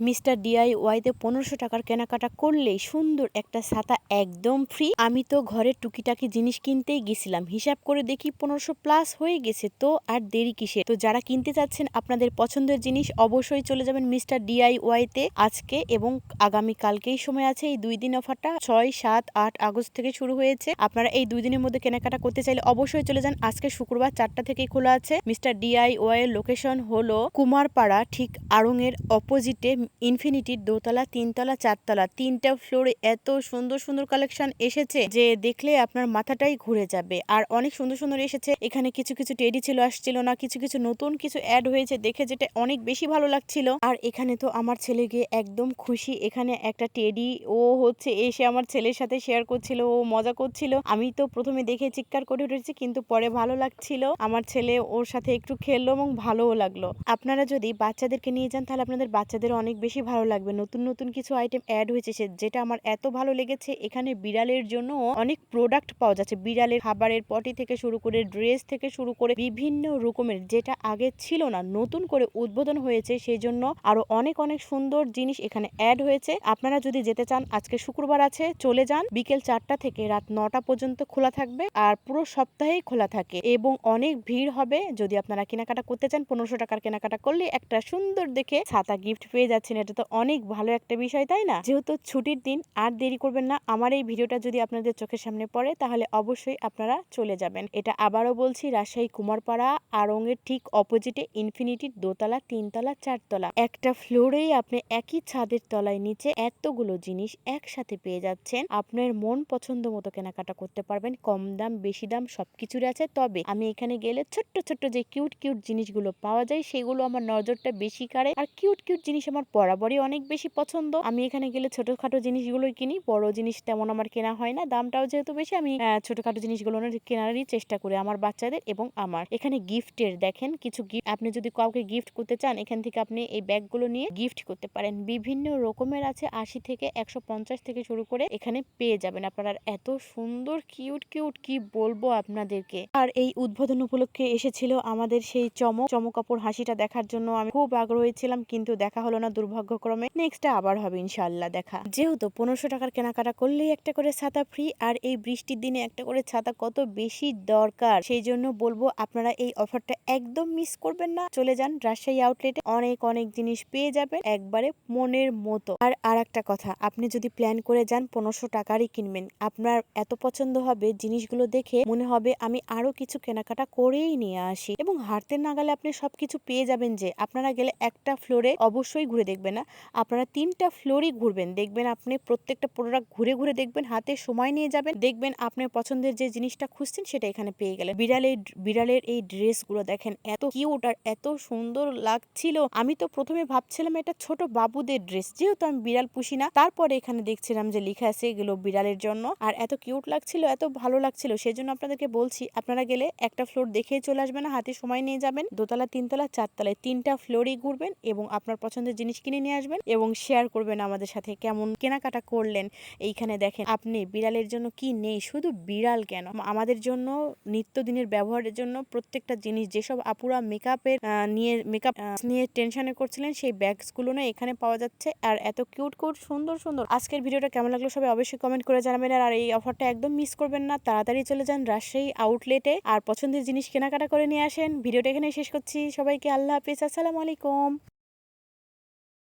Mister ডিআইওয়াইতে 1500 টাকার কেনাকাটা করলেই সুন্দর একটা ছাতা একদম ফ্রি। আমি তো ঘরের টুকিটাকি জিনিস কিনতেই গেছিলাম, হিসাব করে দেখি 1500 প্লাস হয়ে গেছে। তো আর দেরি কিসে? তো যারা কিনতে চাচ্ছেন আপনাদের পছন্দের জিনিস, অবশ্যই চলে যাবেন মিস্টার ডিআইওয়াইতে আজকে এবং আগামী কালকেই সময় আছে। এই 2 দিন অফারটা 6, 7, 8 আগস্ট থেকে শুরু হয়েছে। আপনারা এই 2 দিনের মধ্যে কেনাকাটা করতে চাইলে অবশ্যই চলে যান। আজকে শুক্রবার 4টা থেকেই খোলা আছে। মিস্টার ডিআইওয়াই এর লোকেশন হলো কুমারপাড়া, ঠিক আড়ং এর অপোজিটে ইনফিনিটির দোতলা, 3তলা, 4তলা, 3টা ফ্লোরে এত সুন্দর সুন্দর কালেকশন এসেছে যে দেখলে আপনার মাথাটাই ঘুরে যাবে। আর অনেক সুন্দর সুন্দর এসেছে। এখানে কিছু কিছু টেডি ছিল, আসছিল না, কিছু কিছু নতুন কিছু অ্যাড হয়েছে দেখে যেটা অনেক বেশি ভালো লাগছিল। আর এখানে তো আমার ছেলে গিয়ে একদম খুশি। এখানে একটা টেডি ও হচ্ছে এসে আমার ছেলের সাথে শেয়ার করছিল, ও মজা করছিল। আমি তো প্রথমে দেখে চিৎকার করে উঠেছি, কিন্তু পরে ভালো লাগছিল। আমার ছেলে ওর সাথে একটু খেললো এবং ভালোও লাগলো। আপনারা যদি বাচ্চাদেরকে নিয়ে যান তাহলে আপনাদের বাচ্চাদের অনেক বেশি ভালো লাগবে। নতুন নতুন কিছু আইটেম অ্যাড হয়েছে যেটা আমার এত ভালো লেগেছে। এখানে বিড়ালের জন্য অনেক প্রোডাক্ট পাওয়া যাচ্ছে। বিড়ালের খাবারের পটি থেকে শুরু করে ড্রেস থেকে শুরু করে বিভিন্ন রকমের, যেটা আগে ছিল না, নতুন করে উদ্বোধন হয়েছে। সেই জন্য আরো অনেক অনেক সুন্দর জিনিস এখানে অ্যাড হয়েছে। আপনারা যদি যেতে চান, আজকে শুক্রবার আছে, চলে যান। বিকেল 4টা থেকে রাত 9টা পর্যন্ত খোলা থাকবে আর পুরো সপ্তাহেই খোলা থাকে এবং অনেক ভিড় হবে। যদি আপনারা কেনাকাটা করতে চান, 1500 টাকার কেনাকাটা করলে একটা সুন্দর দেখে ছাতা গিফট পেয়ে যাচ্ছেন। এটা তো অনেক ভালো একটা বিষয়, তাই না? যেহেতু ছুটির দিন, আর দেরি করবেন না। আমার এই ভিডিওটা যদি আপনাদের চোখের সামনে পড়ে তাহলে অবশ্যই আপনারা চলে যাবেন। এটা আবারও বলছি, রাজশাহী কুমারপাড়া আড়ং এর ঠিক অপোজিটে ইনফিনিটির দোতলা, 3তলা, 4তলা, একটা ফ্লোরেই আপনি একই ছাদের তলায় নিচে এতগুলো জিনিস একসাথে পেয়ে যাচ্ছেন। আপনার মন পছন্দ মতো কেনাকাটা করতে পারবেন। কম দাম বেশি দাম সবকিছুর আছে। তবে আমি এখানে গেলে ছোট্ট ছোট্ট যে কিউট কিউট জিনিসগুলো পাওয়া যায় সেগুলো আমার নজরটা বেশি কাড়ে। আর কিউট কিউট জিনিস আমার বরাবরই অনেক বেশি পছন্দ। আমি এখানে গেলে ছোটখাটো জিনিসগুলোই কিনি, বড় জিনিস তেমন আমার কেনা হয় না। দামটাও যেহেতু বেশি, আমি ছোটখাটো জিনিসগুলো কেনারই চেষ্টা করি আমার বাচ্চাদের এবং আমার। এখানে গিফটের দেখেন কিছু গিফট, আপনি যদি কাউকে গিফট করতে চান এখান থেকে আপনি এই ব্যাগগুলো নিয়ে গিফট করতে পারেন। বিভিন্ন রকমের আছে, 80 থেকে 150 থেকে শুরু করে এখানে পেয়ে যাবেন আপনারা। এত সুন্দর কিউট কিউট কি বলবো আপনাদেরকে। আর এই উদ্বোধন উপলক্ষে এসেছিল আমাদের সেই চমক কাপড় হাসিটা দেখার জন্য আমি খুব আগ্রহী ছিলাম, কিন্তু দেখা হলো না দুর্ভাগ্যক্রমে। নেক্সট আবার হবে ইনশাআল্লাহ দেখা। যেহেতু 1500 টাকার কেনাকাটা করলেই একটা করে ছাতা ফ্রি, আর এই বৃষ্টির দিনে একটা করে ছাতা কত বেশি দরকার, সেই জন্য বলবো আপনারা এই অফারটা একদম মিস করবেন না। চলে যান রাজশাহী আউটলেটে, অনেক অনেক জিনিস পেয়ে যাবেন একবারে মনের মতো। আর একটা কথা, আপনি যদি প্ল্যান করে যান 1500 টাকারই কিনবেন, আপনার এত পছন্দ হবে জিনিসগুলো দেখে মনে হবে আমি আরো কিছু কেনাকাটা করেই নিয়ে আসি, এবং হাঁটতে নাগালে আপনি সবকিছু পেয়ে যাবেন। যে আপনারা গেলে একটা ফ্লোরে অবশ্যই ঘুরে দেখবেন না, আপনারা 3টা ফ্লোরই ঘুরবেন, দেখবেন আপনি প্রত্যেকটা প্রোডাক্ট ঘুরে ঘুরে দেখবেন, হাতে সময় নিয়ে যাবেন, দেখবেন আপনার পছন্দের যে জিনিসটা খুঁজছেন সেটা এখানে পেয়ে গেলেন। বিড়ালের এই ড্রেসগুলো দেখেন এত কিউট আর এত সুন্দর লাগছিল। আমি তো প্রথমে ভাবছিলাম এটা ছোট বাবুদের ড্রেস, যেহেতু আমি বিড়াল পুষি না। তারপরে এখানে দেখছিলাম যে লেখা আছে এগুলো বিড়ালের জন্য, আর এত কিউট লাগছিল, এত ভালো লাগছিল। সেজন্য আপনাদেরকে বলছি, আপনারা গেলে একটা ফ্লোর দেখেই চলে আসবেন, হাতে সময় নিয়ে যাবেন। দোতলা, 3তলা, 4তলায় 3টা ফ্লোরই ঘুরবেন এবং আপনার পছন্দের জিনিস কিনে নিয়ে আসবেন এবং শেয়ার করবেন আমাদের সাথে কেমন কেনাকাটা করলেন। এইখানে দেখেন আপনি বিড়ালের জন্য কি নেই, শুধু বিড়াল কেন, আমাদের জন্য নিত্যদিনের ব্যবহারের জন্য প্রত্যেকটা জিনিস, যেসব আপুরা মেকআপ নিয়ে টেনশনে করছিলেন, সেই ব্যাগস গুলো না এখানে পাওয়া যাচ্ছে। আর এত কিউট কিউট সুন্দর সুন্দর। আজকের ভিডিওটা কেমন লাগলো সবাই অবশ্যই কমেন্ট করে জানাবেন। আর এই অফারটা একদম মিস করবেন না, তাড়াতাড়ি চলে যান রাজশাহী আউটলেটে আর পছন্দের জিনিস কেনাকাটা করে নিয়ে আসেন। ভিডিওটা এখানে শেষ করছি। সবাইকে আল্লাহ হাফেজ, আসসালামু আলাইকুম।